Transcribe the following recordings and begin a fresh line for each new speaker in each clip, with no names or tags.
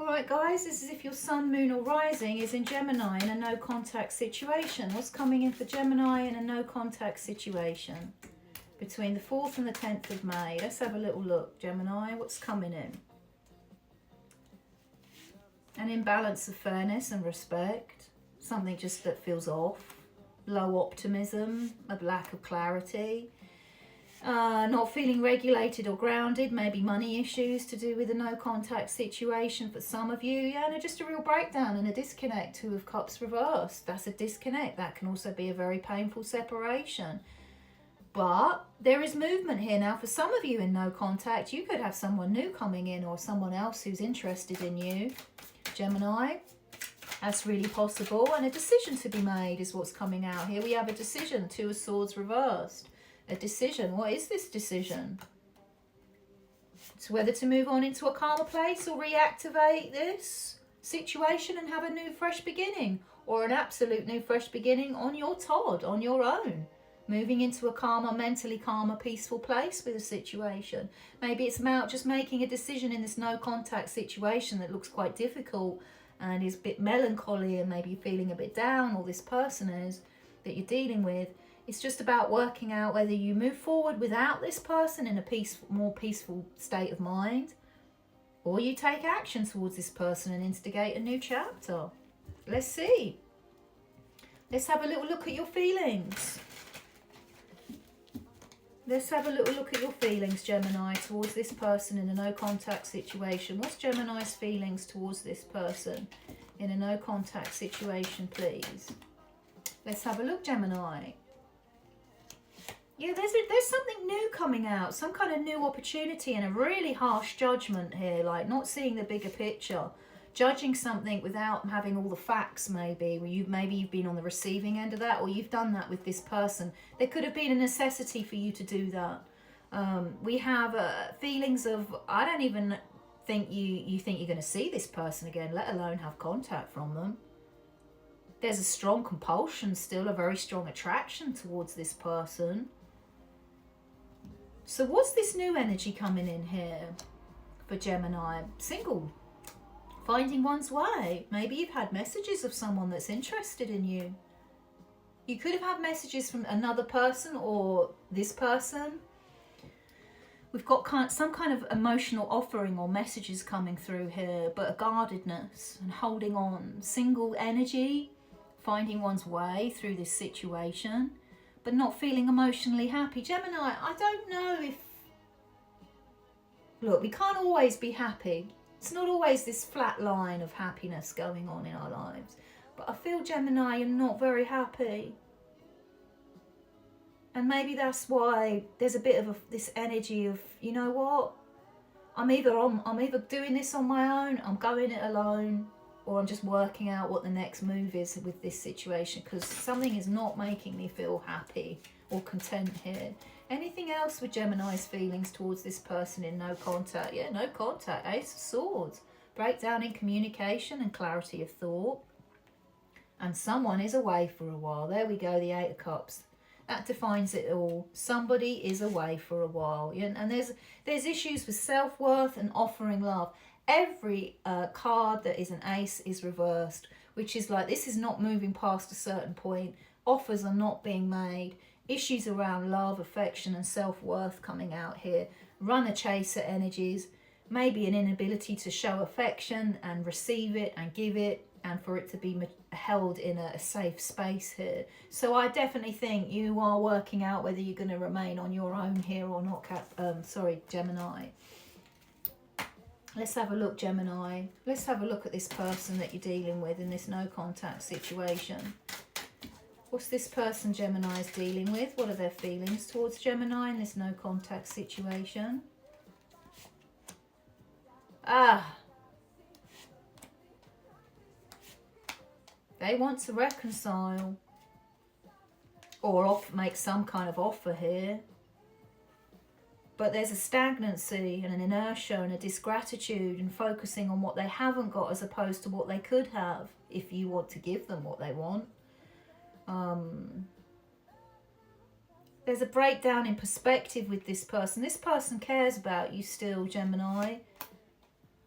Alright guys, this is if your sun, moon or rising is in Gemini in a no contact situation. What's coming in for Gemini in a no contact situation between the 4th and the 10th of May? Let's have a little look, Gemini. What's coming in? An imbalance of fairness and respect. Something just that feels off. Low optimism, a lack of clarity. Not feeling regulated or grounded, maybe money issues to do with a no contact situation for some of you. Yeah, no, just a real breakdown and a disconnect. 2 of Cups reversed. That's a disconnect. That can also be a very painful separation. But there is movement here. Now, for some of you in no contact, you could have someone new coming in or someone else who's interested in you, Gemini. That's really possible. And a decision to be made is what's coming out here. We have a decision, 2 of Swords reversed. A decision. What is this decision? It's whether to move on into a calmer place or reactivate this situation and have a new fresh beginning, or an absolute new fresh beginning on your Todd, on your own. Moving into a calmer, mentally calmer, peaceful place with a situation. Maybe it's about just making a decision in this no contact situation that looks quite difficult and is a bit melancholy, and maybe you're feeling a bit down, or this person is that you're dealing with. It's just about working out whether you move forward without this person in a more peaceful state of mind, or you take action towards this person and instigate a new chapter. Let's see. Let's have a little look at your feelings. Let's have a little look at your feelings, Gemini, towards this person in a no contact situation. What's Gemini's feelings towards this person in a no contact situation, please? Let's have a look, Gemini. Yeah, there's something new coming out, some kind of new opportunity, and a really harsh judgment here, like not seeing the bigger picture, judging something without having all the facts. Maybe you've been on the receiving end of that, or you've done that with this person. There could have been a necessity for you to do that. We have feelings of, I don't even think you think you're going to see this person again, let alone have contact from them. There's a strong compulsion still, a very strong attraction towards this person. So what's this new energy coming in here for Gemini? Single. Finding one's way. Maybe you've had messages of someone that's interested in you. You could have had messages from another person or this person. We've got some kind of emotional offering or messages coming through here, but a guardedness and holding on. Single energy, finding one's way through this situation, but not feeling emotionally happy. Gemini, I don't know if... Look, we can't always be happy. It's not always this flat line of happiness going on in our lives. But I feel, Gemini, you're not very happy. And maybe that's why there's a bit of this energy of, you know what? I'm either doing this on my own, I'm going it alone, or I'm just working out what the next move is with this situation, because something is not making me feel happy or content here. Anything else with Gemini's feelings towards this person in no contact? Yeah, no contact. Ace of Swords. Breakdown in communication and clarity of thought. And someone is away for a while. There we go, the 8 of Cups. That defines it all. Somebody is away for a while. And there's issues with self-worth and offering love. Every card that is an ace is reversed, which is like this is not moving past a certain point. Offers are not being made. Issues around love, affection and self-worth coming out here. Runner-chaser energies. Maybe an inability to show affection and receive it and give it, and for it to be held in a safe space here. So I definitely think you are working out whether you're going to remain on your own here or not, Gemini. Let's have a look, Gemini. Let's have a look at this person that you're dealing with in this no contact situation. What's this person Gemini is dealing with? What are their feelings towards Gemini in this no contact situation? They want to reconcile or make some kind of offer here. But there's a stagnancy and an inertia and a disgratitude and focusing on what they haven't got as opposed to what they could have if you want to give them what they want. There's a breakdown in perspective with this person. This person cares about you still, Gemini.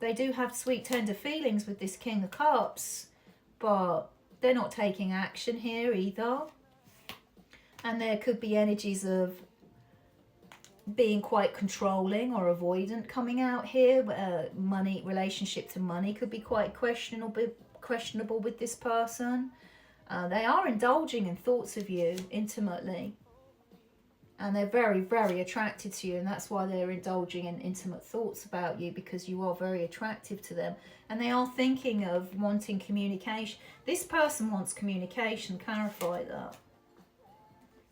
They do have sweet, tender feelings with this King of Cups, but they're not taking action here either. And there could be energies of being quite controlling or avoidant coming out here. Money, relationship to money could be quite questionable with this person. They are indulging in thoughts of you intimately. And they're very, very attracted to you. And that's why they're indulging in intimate thoughts about you, because you are very attractive to them. And they are thinking of wanting communication. This person wants communication. Clarify that.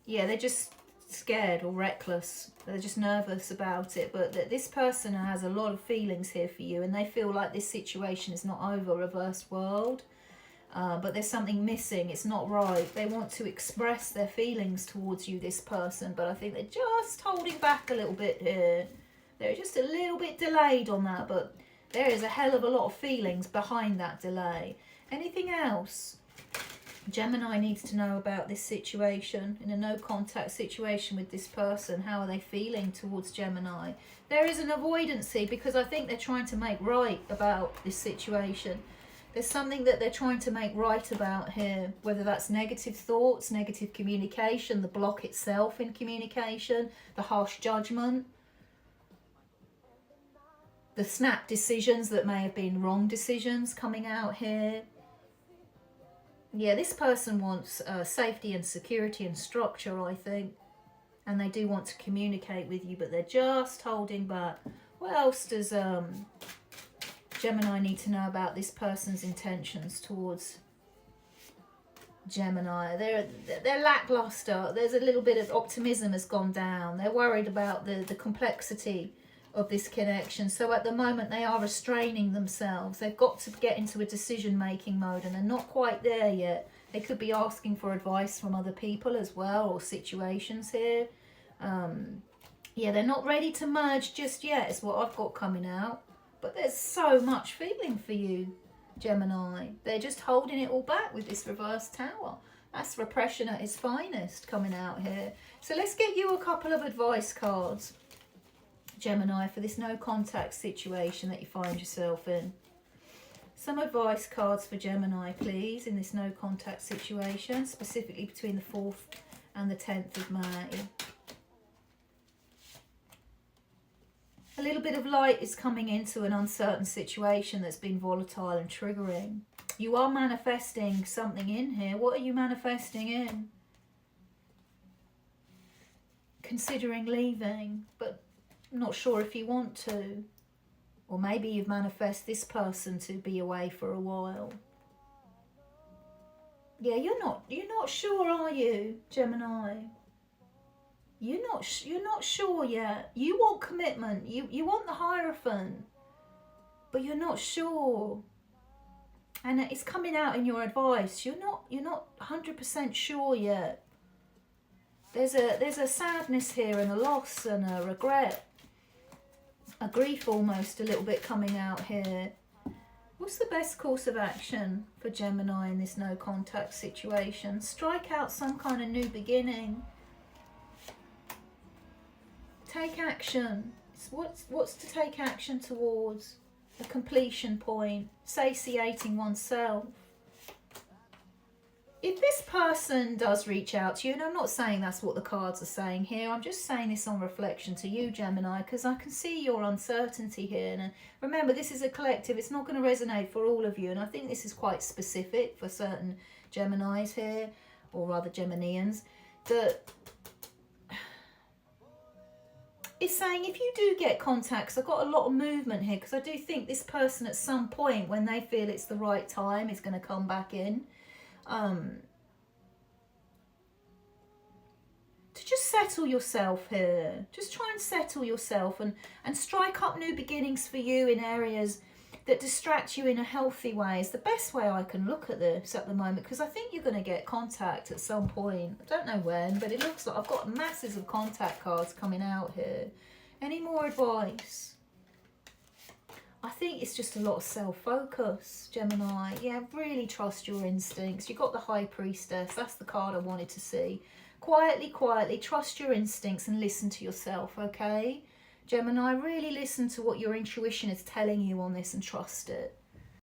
Yeah, they're just scared or reckless. They're just nervous about it. But this person has a lot of feelings here for you. And they feel like this situation is not over, reversed world. But there's something missing. It's not right. They want to express their feelings towards you, this person, but I think they're just holding back a little bit here. They're just a little bit delayed on that, but there is a hell of a lot of feelings behind that delay. Anything else Gemini needs to know about this situation, in a no contact situation with this person? How are they feeling towards Gemini? There is an avoidancy, because I think they're trying to make right about this situation. There's something that they're trying to make right about here, whether that's negative thoughts, negative communication, the block itself in communication, the harsh judgment, the snap decisions that may have been wrong decisions coming out here. Yeah, this person wants safety and security and structure, I think. And they do want to communicate with you, but they're just holding back. What else does Gemini need to know about this person's intentions towards Gemini? They're lackluster. There's a little bit of optimism has gone down. They're worried about the complexity of this connection. So at the moment they are restraining themselves. They've got to get into a decision-making mode, and they're not quite there yet. They could be asking for advice from other people as well, or situations here. Yeah, they're not ready to merge just yet, is what I've got coming out. But there's so much feeling for you, Gemini. They're just holding it all back with this reverse tower. That's repression at its finest coming out here. So let's get you a couple of advice cards, Gemini, for this no contact situation that you find yourself in. Some advice cards for Gemini, please, in this no contact situation, specifically between the 4th and the 10th of May. A little bit of light is coming into an uncertain situation that's been volatile and triggering. You are manifesting something in here. What are you manifesting in? Considering leaving, but not sure if you want to. Or maybe you've manifested this person to be away for a while. Yeah, you're not sure, are you, Gemini? You're not sure yet. You want commitment. You want the Hierophant, but you're not sure. And it's coming out in your advice. You're not 100% sure yet. There's a sadness here, and a loss and a regret, a grief almost a little bit coming out here. What's the best course of action for Gemini in this no contact situation? Strike out some kind of new beginning. Take action. What's to take action towards? A completion point. Satiating oneself. If this person does reach out to you, and I'm not saying that's what the cards are saying here, I'm just saying this on reflection to you, Gemini, because I can see your uncertainty here. And remember, this is a collective. It's not going to resonate for all of you. And I think this is quite specific for certain Geminis here, or rather Geminians, that it's saying if you do get contacts, I've got a lot of movement here, because I do think this person at some point, when they feel it's the right time, is going to come back in. To just settle yourself here. Just try and settle yourself and strike up new beginnings for you in areas that distract you in a healthy way. Is the best way I can look at this at the moment, because I think you're going to get contact at some point. I don't know when, but it looks like I've got masses of contact cards coming out here. Any more advice? I think it's just a lot of self-focus, Gemini. Yeah, really trust your instincts. You've got the High Priestess. That's the card I wanted to see. Quietly, trust your instincts and listen to yourself, okay? Gemini, really listen to what your intuition is telling you on this and trust it.